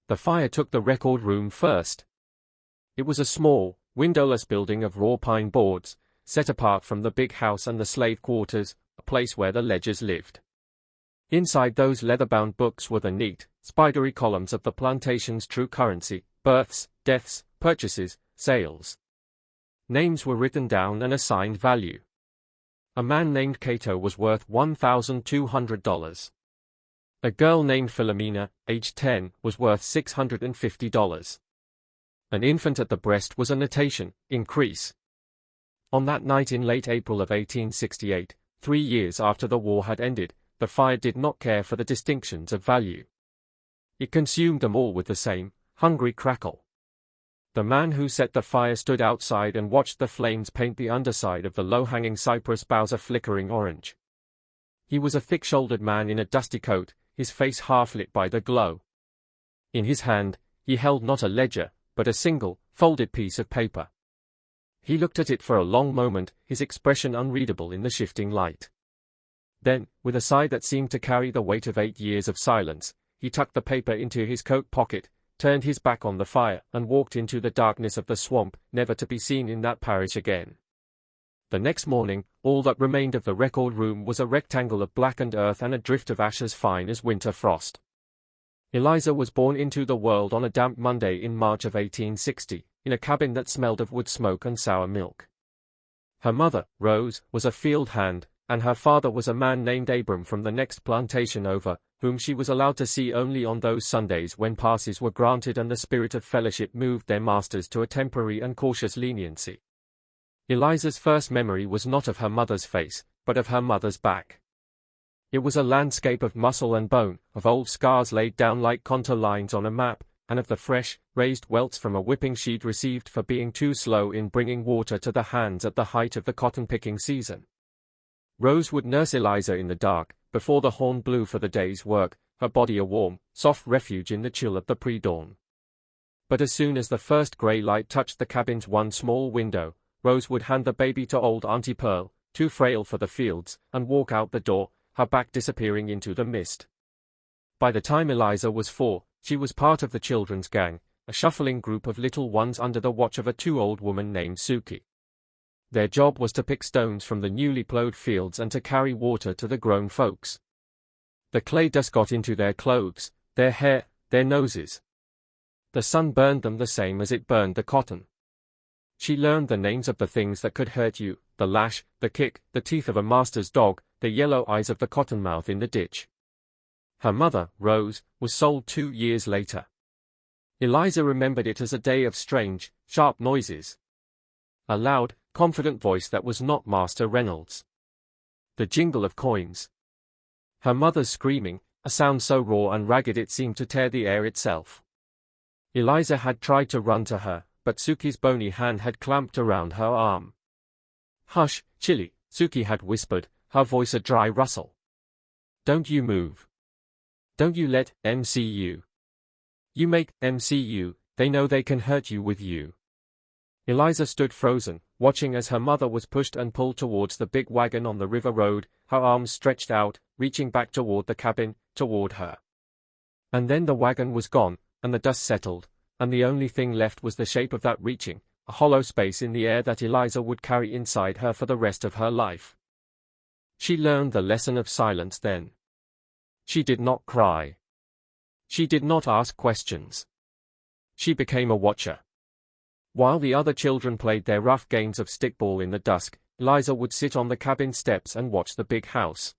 The fire took the record room first. It was a small, windowless building of raw pine boards, set apart from the big house and the slave quarters, a place where the Ledgers lived. Inside those leather-bound books were the neat, spidery columns of the plantation's true currency: births, deaths, purchases, sales. Names were written down and assigned value. A man named Cato was worth $1,200. A girl named Philomena, aged 10, was worth $650. An infant at the breast was a notation: increase. On that night in late April of 1868, 3 years after the war had ended, the fire did not care for the distinctions of value. It consumed them all with the same hungry crackle. The man who set the fire stood outside and watched the flames paint the underside of the low-hanging cypress boughs a flickering orange. He was a thick-shouldered man in a dusty coat, his face half-lit by the glow. In his hand, he held not a ledger, but a single, folded piece of paper. He looked at it for a long moment, his expression unreadable in the shifting light. Then, with a sigh that seemed to carry the weight of 8 years of silence, he tucked the paper into his coat pocket, turned his back on the fire, and walked into the darkness of the swamp, never to be seen in that parish again. The next morning, all that remained of the record room was a rectangle of blackened earth and a drift of ash as fine as winter frost. Eliza was born into the world on a damp Monday in March of 1860, in a cabin that smelled of wood smoke and sour milk. Her mother, Rose, was a field hand, and her father was a man named Abram from the next plantation over, whom she was allowed to see only on those Sundays when passes were granted and the spirit of fellowship moved their masters to a temporary and cautious leniency. Eliza's first memory was not of her mother's face, but of her mother's back. It was a landscape of muscle and bone, of old scars laid down like contour lines on a map, and of the fresh, raised welts from a whipping she'd received for being too slow in bringing water to the hands at the height of the cotton-picking season. Rose would nurse Eliza in the dark, before the horn blew for the day's work, her body a warm, soft refuge in the chill of the pre-dawn. But as soon as the first grey light touched the cabin's one small window, Rose would hand the baby to old Auntie Pearl, too frail for the fields, and walk out the door, her back disappearing into the mist. By the time Eliza was 4, she was part of the children's gang, a shuffling group of little ones under the watch of a too-old woman named Suki. Their job was to pick stones from the newly plowed fields and to carry water to the grown folks. The clay dust got into their clothes, their hair, their noses. The sun burned them the same as it burned the cotton. She learned the names of the things that could hurt you: the lash, the kick, the teeth of a master's dog, the yellow eyes of the cottonmouth in the ditch. Her mother, Rose, was sold 2 years later. Eliza remembered it as a day of strange, sharp noises. A loud, confident voice that was not Master Reynolds. The jingle of coins. Her mother's screaming, a sound so raw and ragged it seemed to tear the air itself. Eliza had tried to run to her, but Suki's bony hand had clamped around her arm. "Hush, Chilly," Suki had whispered, her voice a dry rustle. "Don't you move. Don't you let MCU. You make MCU, they know they can hurt you with you." Eliza stood frozen, watching as her mother was pushed and pulled towards the big wagon on the river road, her arms stretched out, reaching back toward the cabin, toward her. And then the wagon was gone, and the dust settled, and the only thing left was the shape of that reaching, a hollow space in the air that Eliza would carry inside her for the rest of her life. She learned the lesson of silence then. She did not cry. She did not ask questions. She became a watcher. While the other children played their rough games of stickball in the dusk, Eliza would sit on the cabin steps and watch the big house.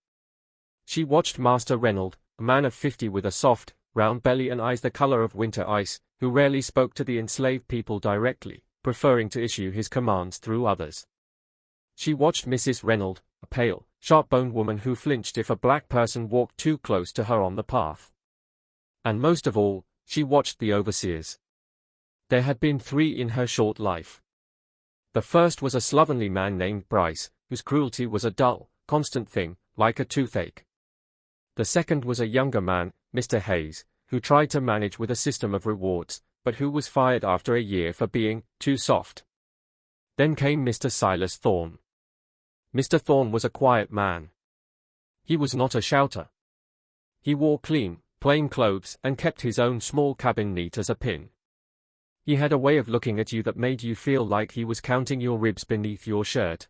She watched Master Reynolds, a man of 50 with a soft, round belly and eyes the color of winter ice, who rarely spoke to the enslaved people directly, preferring to issue his commands through others. She watched Mrs. Reynolds, a pale, sharp-boned woman who flinched if a black person walked too close to her on the path. And most of all, she watched the overseers. There had been 3 in her short life. The first was a slovenly man named Bryce, whose cruelty was a dull, constant thing, like a toothache. The second was a younger man, Mr. Hayes, who tried to manage with a system of rewards, but who was fired after a year for being too soft. Then came Mr. Silas Thorne. Mr. Thorne was a quiet man. He was not a shouter. He wore clean, plain clothes, and kept his own small cabin neat as a pin. He had a way of looking at you that made you feel like he was counting your ribs beneath your shirt.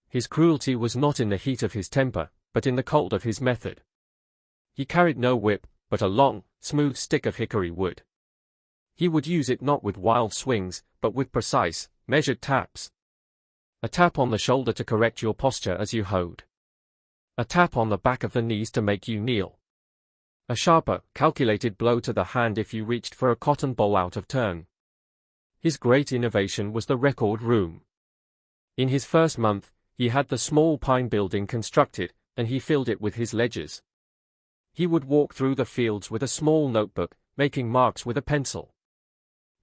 His cruelty was not in the heat of his temper, but in the cold of his method. He carried no whip, but a long, smooth stick of hickory wood. He would use it not with wild swings, but with precise, measured taps. A tap on the shoulder to correct your posture as you hoed. A tap on the back of the knees to make you kneel. A sharper, calculated blow to the hand if you reached for a cotton ball out of turn. His great innovation was the record room. In his first month, he had the small pine building constructed, and he filled it with his ledgers. He would walk through the fields with a small notebook, making marks with a pencil.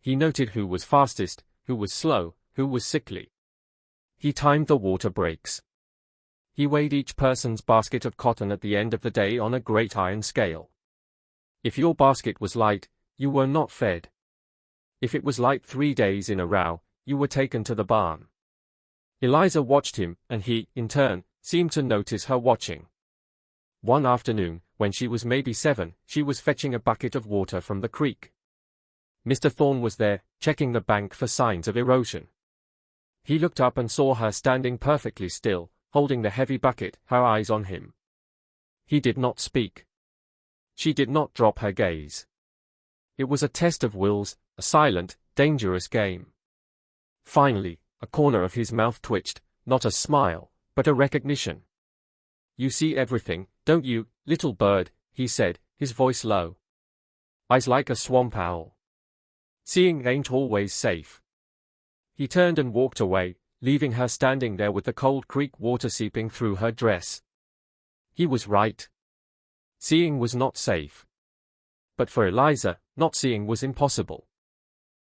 He noted who was fastest, who was slow, who was sickly. He timed the water breaks. He weighed each person's basket of cotton at the end of the day on a great iron scale. If your basket was light, you were not fed. If it was light 3 days in a row, you were taken to the barn. Eliza watched him, and he, in turn, seemed to notice her watching. One afternoon, when she was maybe 7, she was fetching a bucket of water from the creek. Mr. Thorne was there, checking the bank for signs of erosion. He looked up and saw her standing perfectly still, holding the heavy bucket, her eyes on him. He did not speak. She did not drop her gaze. It was a test of wills, a silent, dangerous game. Finally, a corner of his mouth twitched, not a smile, but a recognition. "You see everything, don't you, little bird?" he said, his voice low. "Eyes like a swamp owl. Seeing ain't always safe." He turned and walked away, leaving her standing there with the cold creek water seeping through her dress. He was right. Seeing was not safe. But for Eliza, not seeing was impossible.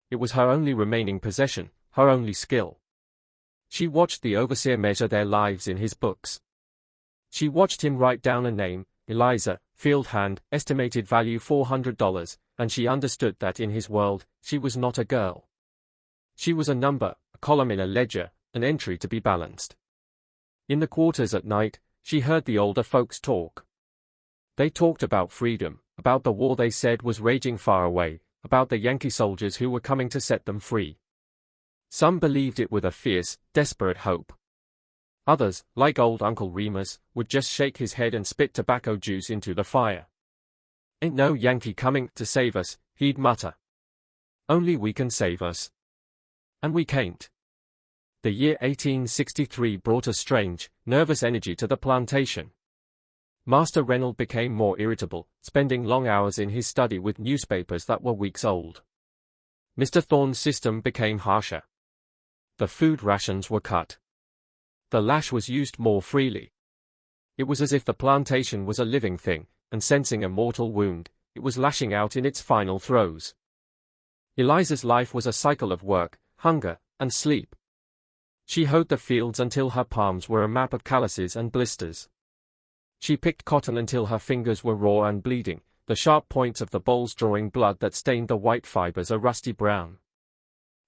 It was her only remaining possession, her only skill. She watched the overseer measure their lives in his books. She watched him write down a name, Eliza, field hand, estimated value $400, and she understood that in his world, she was not a girl. She was a number, a column in a ledger, an entry to be balanced. In the quarters at night, she heard the older folks talk. They talked about freedom, about the war they said was raging far away, about the Yankee soldiers who were coming to set them free. Some believed it with a fierce, desperate hope. Others, like old Uncle Remus, would just shake his head and spit tobacco juice into the fire. "Ain't no Yankee coming to save us," he'd mutter. "Only we can save us. And we can't." The year 1863 brought a strange, nervous energy to the plantation. Master Reynolds became more irritable, spending long hours in his study with newspapers that were weeks old. Mr. Thorne's system became harsher. The food rations were cut. The lash was used more freely. It was as if the plantation was a living thing, and sensing a mortal wound, it was lashing out in its final throes. Eliza's life was a cycle of work, hunger, and sleep. She hoed the fields until her palms were a map of calluses and blisters. She picked cotton until her fingers were raw and bleeding, the sharp points of the bowls drawing blood that stained the white fibers a rusty brown.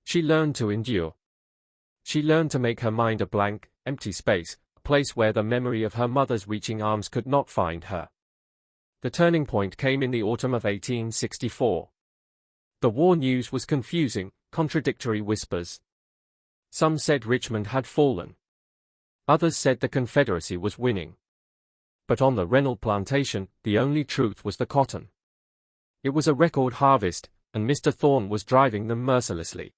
She learned to endure. She learned to make her mind a blank, empty space, a place where the memory of her mother's reaching arms could not find her. The turning point came in the autumn of 1864. The war news was confusing, contradictory whispers. Some said Richmond had fallen. Others said the Confederacy was winning. But on the Reynolds plantation, the only truth was the cotton. It was a record harvest, and Mr. Thorne was driving them mercilessly.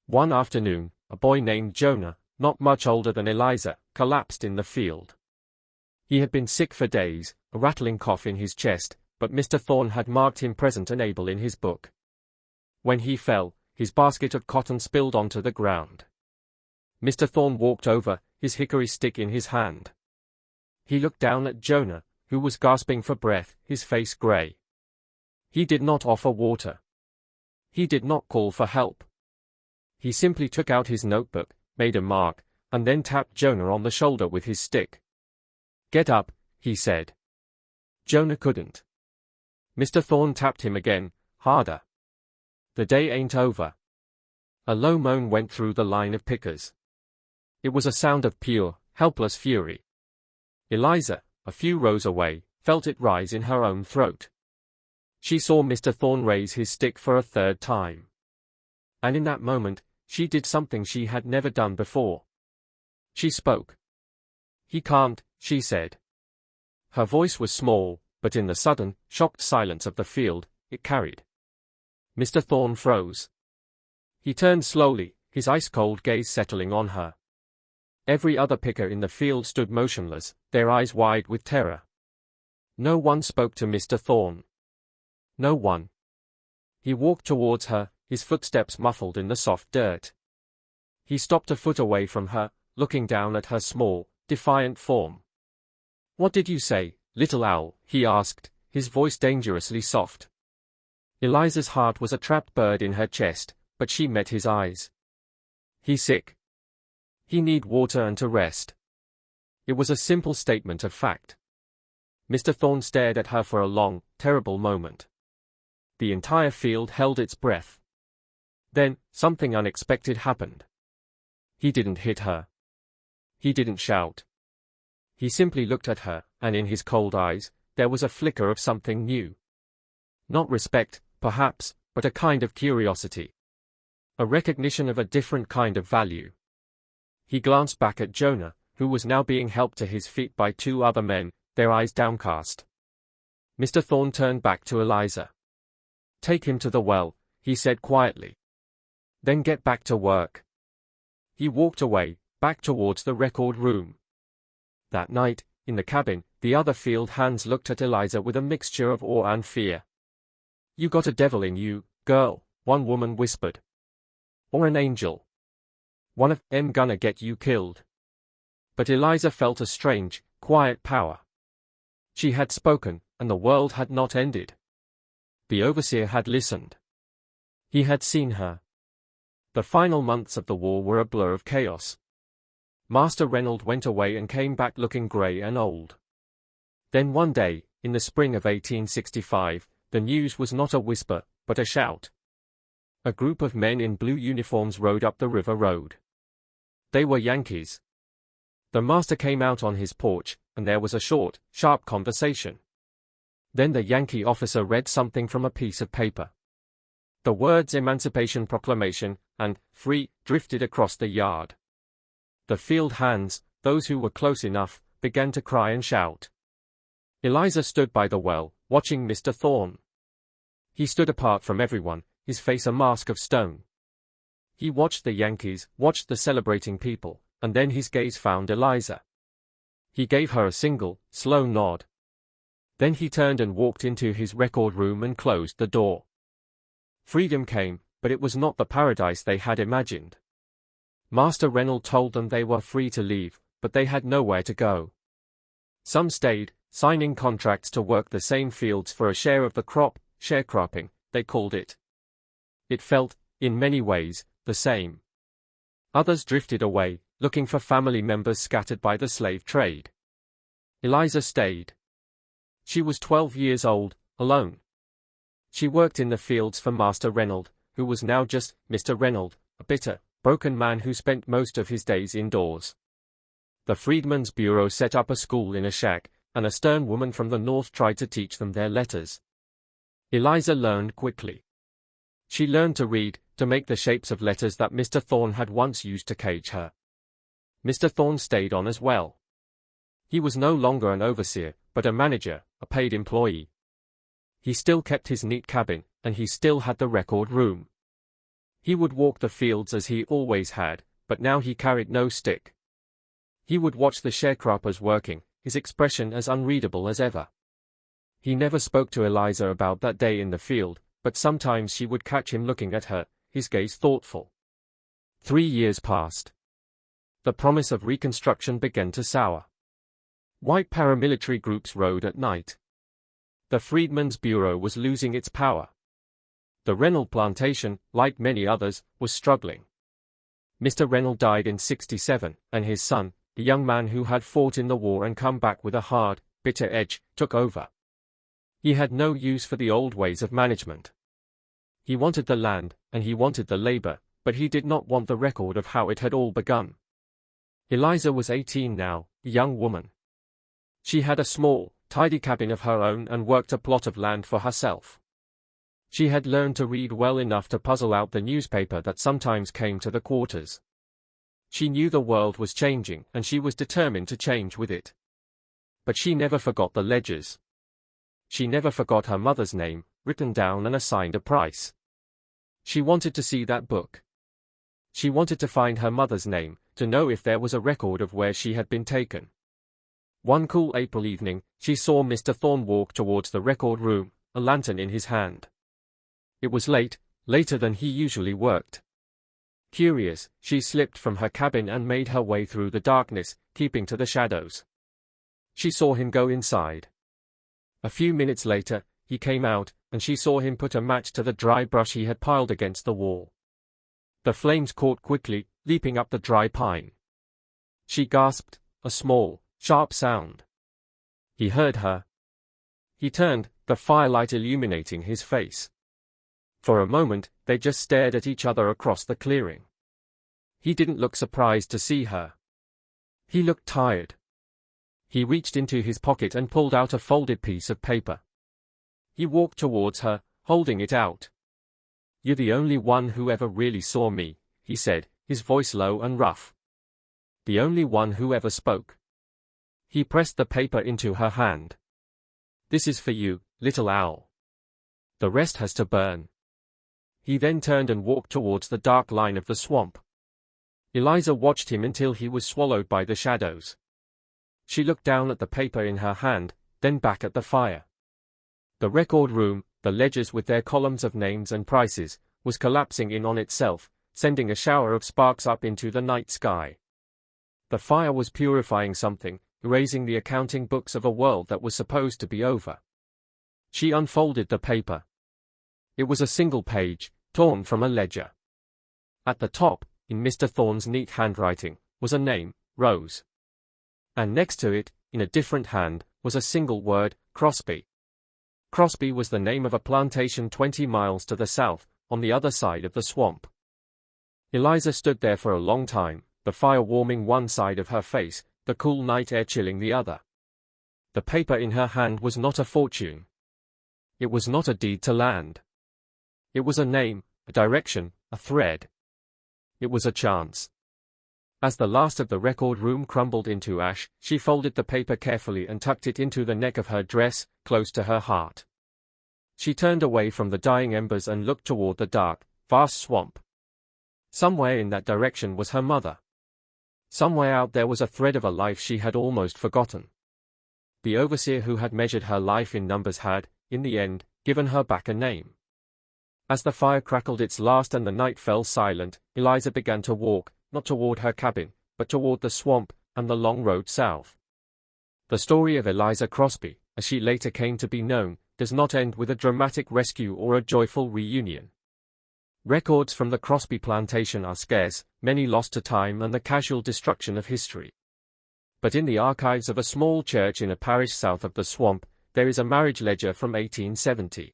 One afternoon, a boy named Jonah, not much older than Eliza, collapsed in the field. He had been sick for days, a rattling cough in his chest, but Mr. Thorne had marked him present and able in his book. When he fell, his basket of cotton spilled onto the ground. Mr. Thorne walked over, his hickory stick in his hand. He looked down at Jonah, who was gasping for breath, his face gray. He did not offer water. He did not call for help. He simply took out his notebook, made a mark, and then tapped Jonah on the shoulder with his stick. "Get up," he said. Jonah couldn't. Mr. Thorne tapped him again, harder. "The day ain't over." A low moan went through the line of pickers. It was a sound of pure, helpless fury. Eliza, a few rows away, felt it rise in her own throat. She saw Mr. Thorne raise his stick for a third time. And in that moment, she did something she had never done before. She spoke. "He can't," she said. Her voice was small, but in the sudden, shocked silence of the field, it carried. Mr. Thorne froze. He turned slowly, his ice-cold gaze settling on her. Every other picker in the field stood motionless, their eyes wide with terror. No one spoke to Mr. Thorne. No one. He walked towards her, his footsteps muffled in the soft dirt. He stopped a foot away from her, looking down at her small, defiant form. "What did you say, little owl?" he asked, his voice dangerously soft. Eliza's heart was a trapped bird in her chest, but she met his eyes. "He's sick. He need water and to rest." It was a simple statement of fact. Mr. Thorne stared at her for a long, terrible moment. The entire field held its breath. Then, something unexpected happened. He didn't hit her. He didn't shout. He simply looked at her, and in his cold eyes, there was a flicker of something new. Not respect, perhaps, but a kind of curiosity. A recognition of a different kind of value. He glanced back at Jonah, who was now being helped to his feet by two other men, their eyes downcast. Mr. Thorne turned back to Eliza. "Take him to the well," he said quietly. "Then get back to work." He walked away, back towards the record room. That night, in the cabin, the other field hands looked at Eliza with a mixture of awe and fear. "You got a devil in you, girl," one woman whispered. "Or an angel. One of 'em gonna get you killed." But Eliza felt a strange, quiet power. She had spoken, and the world had not ended. The overseer had listened. He had seen her. The final months of the war were a blur of chaos. Master Reynolds went away and came back looking grey and old. Then one day, in the spring of 1865, the news was not a whisper, but a shout. A group of men in blue uniforms rode up the river road. They were Yankees. The master came out on his porch, and there was a short, sharp conversation. Then the Yankee officer read something from a piece of paper. The words Emancipation Proclamation and Free drifted across the yard. The field hands, those who were close enough, began to cry and shout. Eliza stood by the well, watching Mr. Thorne. He stood apart from everyone, his face a mask of stone. He watched the Yankees, watched the celebrating people, and then his gaze found Eliza. He gave her a single, slow nod. Then he turned and walked into his record room and closed the door. Freedom came, but it was not the paradise they had imagined. Master Reynolds told them they were free to leave, but they had nowhere to go. Some stayed, signing contracts to work the same fields for a share of the crop, sharecropping, they called it. It felt, in many ways, the same. Others drifted away, looking for family members scattered by the slave trade. Eliza stayed. She was 12 years old, alone. She worked in the fields for Master Reynolds, who was now just Mr. Reynolds, a bitter, broken man who spent most of his days indoors. The Freedmen's Bureau set up a school in a shack, and a stern woman from the north tried to teach them their letters. Eliza learned quickly. She learned to read, to make the shapes of letters that Mr. Thorne had once used to cage her. Mr. Thorne stayed on as well. He was no longer an overseer, but a manager, a paid employee. He still kept his neat cabin, and he still had the record room. He would walk the fields as he always had, but now he carried no stick. He would watch the sharecroppers working, his expression as unreadable as ever. He never spoke to Eliza about that day in the field, but sometimes she would catch him looking at her, his gaze thoughtful. 3 years passed. The promise of Reconstruction began to sour. White paramilitary groups rode at night. The Freedmen's Bureau was losing its power. The Reynolds plantation, like many others, was struggling. Mr. Reynolds died in '67, and his son, the young man who had fought in the war and come back with a hard, bitter edge, took over. He had no use for the old ways of management. He wanted the land, and he wanted the labor, but he did not want the record of how it had all begun. Eliza was 18 now, a young woman. She had a small, tidy cabin of her own and worked a plot of land for herself. She had learned to read well enough to puzzle out the newspaper that sometimes came to the quarters. She knew the world was changing, and she was determined to change with it. But she never forgot the ledgers. She never forgot her mother's name, written down and assigned a price. She wanted to see that book. She wanted to find her mother's name, to know if there was a record of where she had been taken. One cool April evening, she saw Mr. Thorne walk towards the record room, a lantern in his hand. It was late, later than he usually worked. Curious, she slipped from her cabin and made her way through the darkness, keeping to the shadows. She saw him go inside. A few minutes later, he came out, and she saw him put a match to the dry brush he had piled against the wall. The flames caught quickly, leaping up the dry pine. She gasped, a small, sharp sound. He heard her. He turned, the firelight illuminating his face. For a moment, they just stared at each other across the clearing. He didn't look surprised to see her. He looked tired. He reached into his pocket and pulled out a folded piece of paper. He walked towards her, holding it out. "You're the only one who ever really saw me," he said, his voice low and rough. "The only one who ever spoke." He pressed the paper into her hand. "This is for you, little owl. The rest has to burn." He then turned and walked towards the dark line of the swamp. Eliza watched him until he was swallowed by the shadows. She looked down at the paper in her hand, then back at the fire. The record room, the ledgers with their columns of names and prices, was collapsing in on itself, sending a shower of sparks up into the night sky. The fire was purifying something, erasing the accounting books of a world that was supposed to be over. She unfolded the paper. It was a single page, torn from a ledger. At the top, in Mr. Thorne's neat handwriting, was a name, Rose. And next to it, in a different hand, was a single word, Crosby. Crosby was the name of a plantation 20 miles to the south, on the other side of the swamp. Eliza stood there for a long time, the fire warming one side of her face, the cool night air chilling the other. The paper in her hand was not a fortune. It was not a deed to land. It was a name, a direction, a thread. It was a chance. As the last of the record room crumbled into ash, she folded the paper carefully and tucked it into the neck of her dress, close to her heart. She turned away from the dying embers and looked toward the dark, vast swamp. Somewhere in that direction was her mother. Somewhere out there was a thread of a life she had almost forgotten. The overseer who had measured her life in numbers had, in the end, given her back a name. As the fire crackled its last and the night fell silent, Eliza began to walk, not toward her cabin, but toward the swamp, and the long road south. The story of Eliza Crosby, as she later came to be known, does not end with a dramatic rescue or a joyful reunion. Records from the Crosby plantation are scarce, many lost to time and the casual destruction of history. But in the archives of a small church in a parish south of the swamp, there is a marriage ledger from 1870.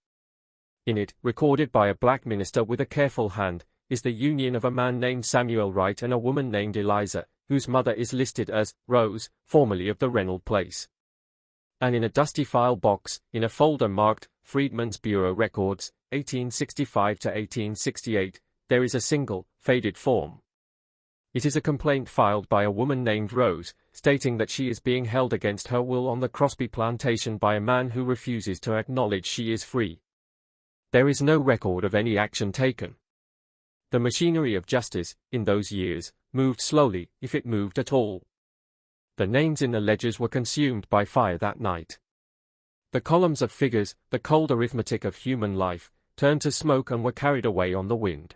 In it, recorded by a black minister with a careful hand, is the union of a man named Samuel Wright and a woman named Eliza, whose mother is listed as Rose, formerly of the Reynolds place. And in a dusty file box, in a folder marked Freedmen's Bureau Records, 1865 to 1868, there is a single, faded form. It is a complaint filed by a woman named Rose, stating that she is being held against her will on the Crosby plantation by a man who refuses to acknowledge she is free. There is no record of any action taken. The machinery of justice, in those years, moved slowly, if it moved at all. The names in the ledgers were consumed by fire that night. The columns of figures, the cold arithmetic of human life, turned to smoke and were carried away on the wind.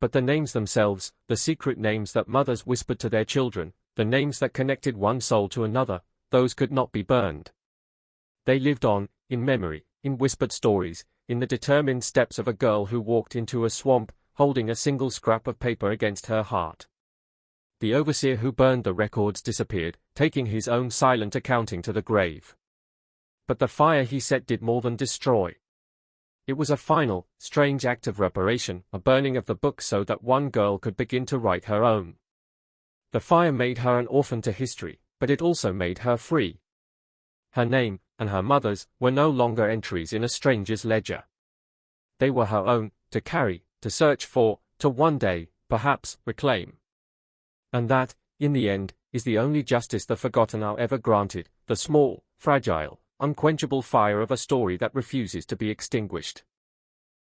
But the names themselves, the secret names that mothers whispered to their children, the names that connected one soul to another, those could not be burned. They lived on, in memory, in whispered stories, in the determined steps of a girl who walked into a swamp, holding a single scrap of paper against her heart. The overseer who burned the records disappeared, taking his own silent accounting to the grave. But the fire he set did more than destroy. It was a final, strange act of reparation, a burning of the book so that one girl could begin to write her own. The fire made her an orphan to history, but it also made her free. Her name, and her mother's, were no longer entries in a stranger's ledger. They were her own, to carry, to search for, to one day, perhaps, reclaim. And that, in the end, is the only justice the forgotten are ever granted, the small, fragile, unquenchable fire of a story that refuses to be extinguished.